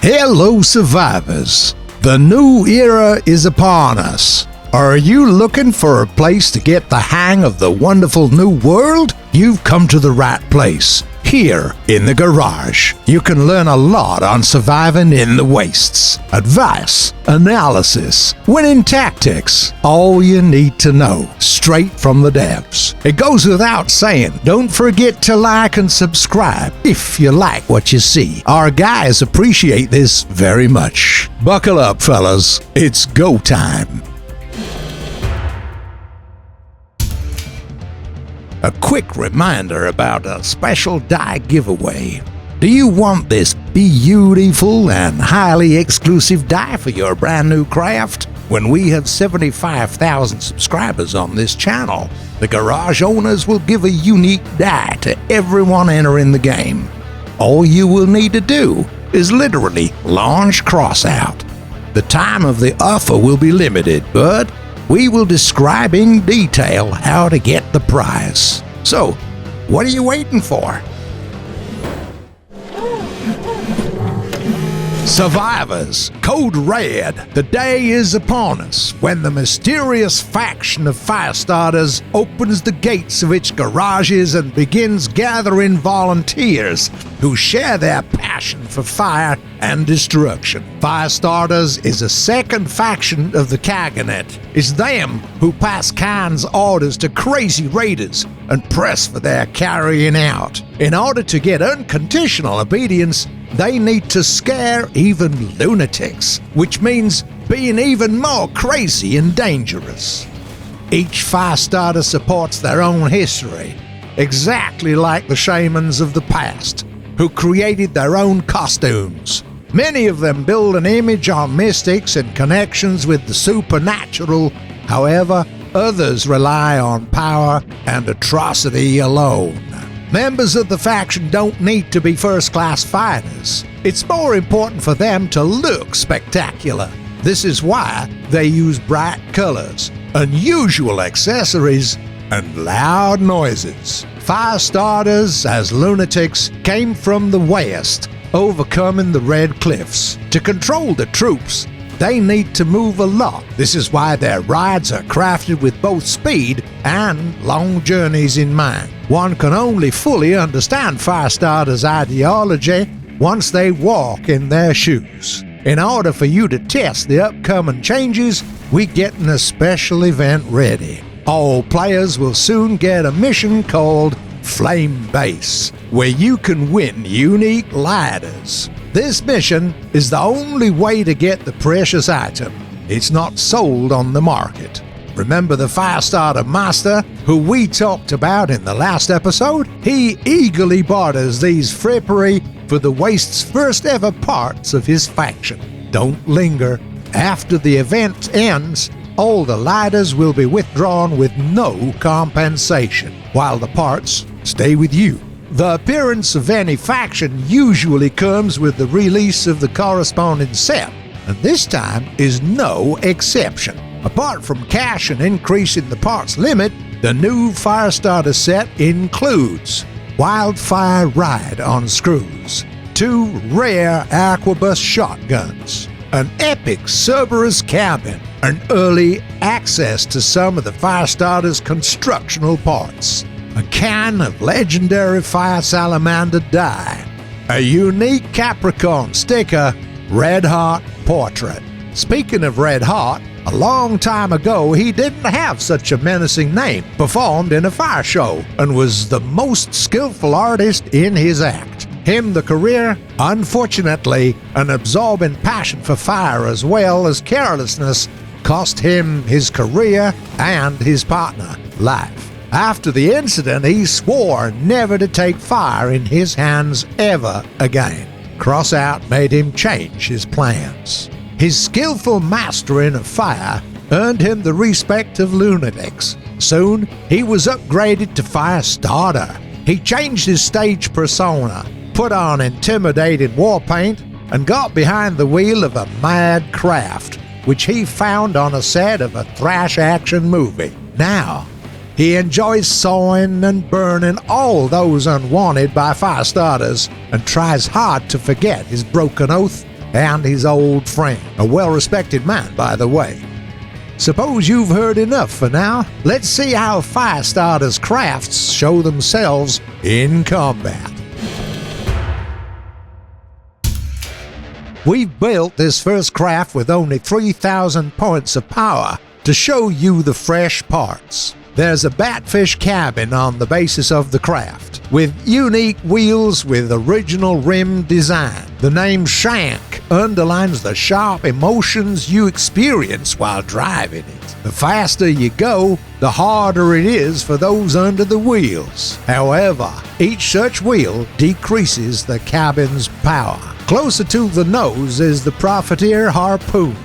Hello, survivors. The new era is upon us. Are you looking for a place to get the hang of the wonderful new world? You've come to the right place. Here, in the garage, you can learn a lot on surviving in the wastes. Advice, analysis, winning tactics, all you need to know, straight from the devs. It goes without saying, don't forget to like and subscribe if you like what you see. Our guys appreciate this very much. Buckle up, fellas. It's go time. A quick reminder about a special die giveaway. Do you want this beautiful and highly exclusive die for your brand new craft? When we have 75,000 subscribers on this channel, the garage owners will give a unique die to everyone entering the game. All you will need to do is literally launch Crossout. The time of the offer will be limited, but we will describe in detail how to get the prize. So, what are you waiting for? Survivors, Code Red, the day is upon us when the mysterious faction of Firestarters opens the gates of its garages and begins gathering volunteers who share their passion for fire and destruction. Firestarters is a second faction of the Kaganet. It's them who pass Khan's orders to crazy raiders and press for their carrying out. In order to get unconditional obedience, they need to scare even lunatics, which means being even more crazy and dangerous. Each Firestarter supports their own history, exactly like the shamans of the past, who created their own costumes. Many of them build an image on mystics and connections with the supernatural. However, others rely on power and atrocity alone. Members of the faction don't need to be first-class fighters. It's more important for them to look spectacular. This is why they use bright colors, unusual accessories, and loud noises. Firestarters, as lunatics, came from the west, overcoming the Red Cliffs. To control the troops, they need to move a lot. This is why their rides are crafted with both speed and long journeys in mind. One can only fully understand Firestarters' ideology once they walk in their shoes. In order for you to test the upcoming changes, we're getting a special event ready. All players will soon get a mission called Flame Base, where you can win unique ladders. This mission is the only way to get the precious item. It's not sold on the market. Remember the Firestarter Master, who we talked about in the last episode? He eagerly barters these frippery for the Waste's first ever parts of his faction. Don't linger. After the event ends, all the ladders will be withdrawn with no compensation, while the parts stay with you. The appearance of any faction usually comes with the release of the corresponding set, and this time is no exception. Apart from cash and increasing the parts limit, the new Firestarter set includes Wildfire Ride on Screws, 2 rare Aquabus shotguns, an epic Cerberus cabin, and early access to some of the Firestarter's constructional parts, a can of legendary Fire Salamander dye, a unique Capricorn sticker, Red Hot Portrait. Speaking of Red Hot, a long time ago he didn't have such a menacing name, performed in a fire show, and was the most skillful artist in his act. Him the career, unfortunately, an absorbing passion for fire as well as carelessness cost him his career and his partner life. After the incident, he swore never to take fire in his hands ever again. Crossout made him change his plans. His skillful mastering of fire earned him the respect of lunatics. Soon, he was upgraded to Firestarter. He changed his stage persona, put on intimidating war paint, and got behind the wheel of a mad craft, which he found on a set of a thrash action movie. Now, he enjoys sawing and burning all those unwanted by Firestarters and tries hard to forget his broken oath and his old friend, a well-respected man, by the way. Suppose you've heard enough for now. Let's see how Firestarters crafts show themselves in combat. We've built this first craft with only 3,000 points of power to show you the fresh parts. There's a batfish cabin on the basis of the craft, with unique wheels with original rim design. The name Shank underlines the sharp emotions you experience while driving it. The faster you go, the harder it is for those under the wheels. However, each such wheel decreases the cabin's power. Closer to the nose is the Profiteer Harpoon.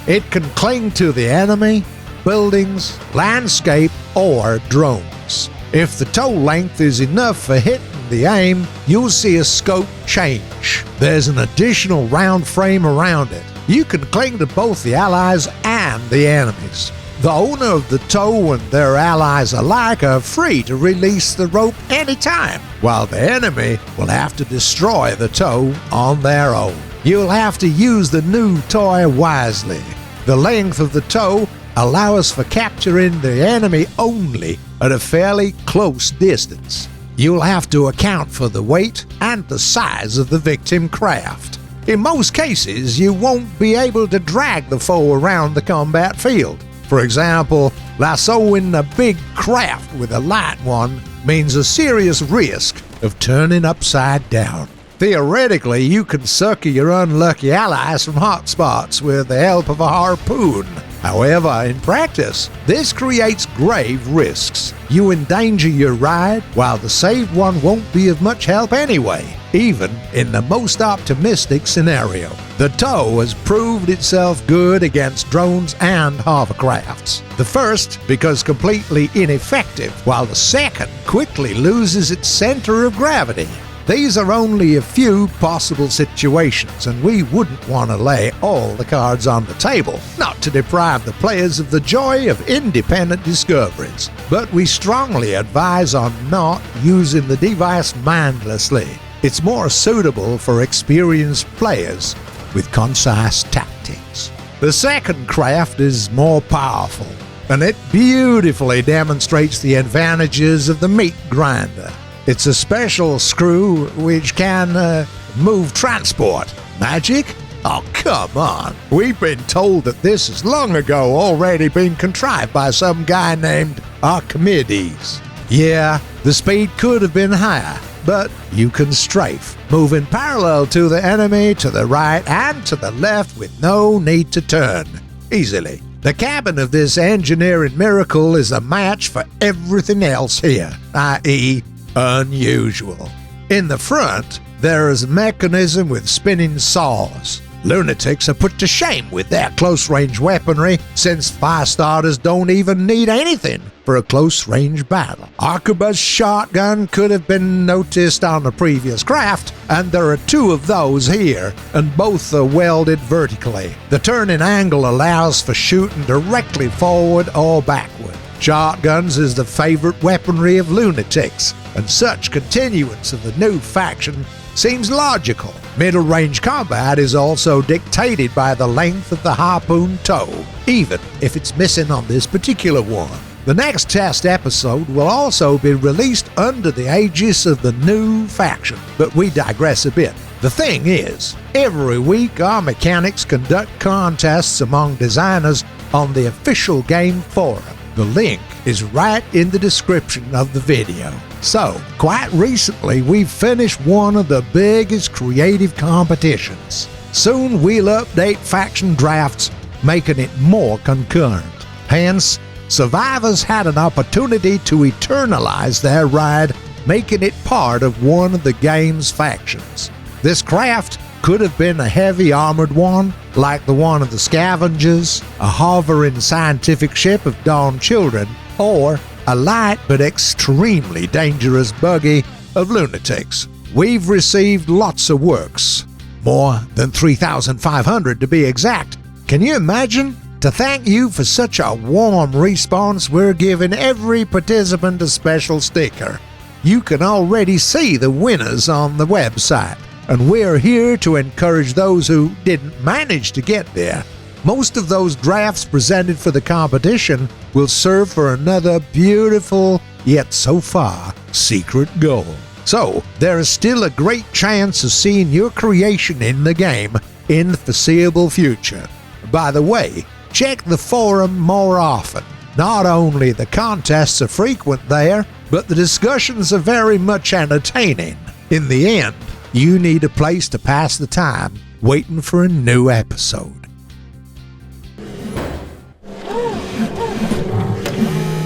It can cling to the enemy, buildings, landscape, or drones. If the toe length is enough for hitting the aim, you'll see a scope change. There's an additional round frame around it. You can cling to both the allies and the enemies. The owner of the toe and their allies alike are free to release the rope anytime, while the enemy will have to destroy the toe on their own. You'll have to use the new toy wisely. The length of the toe allows for capturing the enemy only at a fairly close distance. You'll have to account for the weight and the size of the victim craft. In most cases, you won't be able to drag the foe around the combat field. For example, lassoing a big craft with a light one means a serious risk of turning upside down. Theoretically, you can succor your unlucky allies from hot spots with the help of a harpoon. However, in practice, this creates grave risks. You endanger your ride, while the saved one won't be of much help anyway, even in the most optimistic scenario. The toe has proved itself good against drones and hovercrafts. The first because completely ineffective, while the second quickly loses its center of gravity. These are only a few possible situations, and we wouldn't want to lay all the cards on the table, not to deprive the players of the joy of independent discoveries. But we strongly advise on not using the device mindlessly. It's more suitable for experienced players with concise tactics. The second craft is more powerful, and it beautifully demonstrates the advantages of the meat grinder. It's a special screw which can move transport. Magic? Oh, come on. We've been told that this has long ago already been contrived by some guy named Archimedes. Yeah, the speed could have been higher, but you can strafe, moving parallel to the enemy to the right and to the left with no need to turn. Easily. The cabin of this engineering miracle is a match for everything else here, i.e., unusual. In the front, there is a mechanism with spinning saws. Lunatics are put to shame with their close-range weaponry, since Firestarters don't even need anything for a close-range battle. Arquebus shotgun could have been noticed on the previous craft, and there are two of those here, and both are welded vertically. The turning angle allows for shooting directly forward or backward. Shotguns is the favorite weaponry of lunatics, and such continuance of the new faction seems logical. Middle-range combat is also dictated by the length of the harpoon toe, even if it's missing on this particular one. The next test episode will also be released under the aegis of the new faction, but we digress a bit. The thing is, every week our mechanics conduct contests among designers on the official game forum. The link is right in the description of the video. So, quite recently we've finished one of the biggest creative competitions. Soon we'll update faction drafts, making it more concurrent. Hence, survivors had an opportunity to eternalize their ride, making it part of one of the game's factions. This craft could have been a heavy armored one, like the one of the Scavengers, a hovering scientific ship of Dawn Children, or a light but extremely dangerous buggy of Lunatics. We've received lots of works, more than 3,500 to be exact. Can you imagine? To thank you for such a warm response, we're giving every participant a special sticker. You can already see the winners on the website. and we're here to encourage those who didn't manage to get there. Most of those drafts presented for the competition will serve for another beautiful, yet so far, secret goal. So, there is still a great chance of seeing your creation in the game in the foreseeable future. By the way, check the forum more often. Not only the contests are frequent there, but the discussions are very much entertaining. In the end, you need a place to pass the time waiting for a new episode.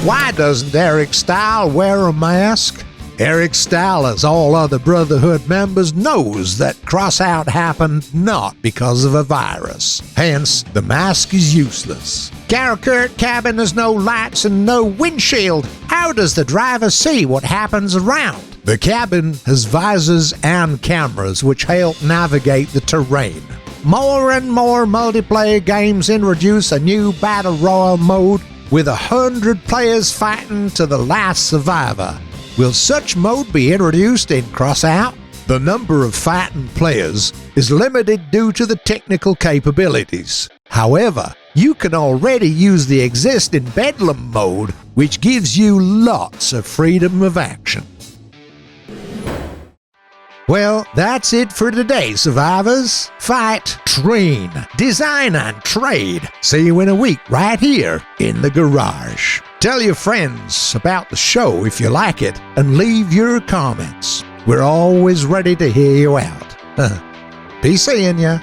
Why doesn't Eric Style wear a mask? Eric Style, as all other Brotherhood members, knows that Crossout happened not because of a virus. Hence, the mask is useless. Karakurt cabin has no lights and no windshield. How does the driver see what happens around? The cabin has visors and cameras which help navigate the terrain. More and more multiplayer games introduce a new Battle Royale mode with 100 players fighting to the last survivor. Will such mode be introduced in Crossout? The number of fighting players is limited due to the technical capabilities. However, you can already use the existing Bedlam mode, which gives you lots of freedom of action. Well, that's it for today, survivors. Fight, train, design, and trade. See you in a week right here in the garage. Tell your friends about the show if you like it, and leave your comments. We're always ready to hear you out. Be seeing ya.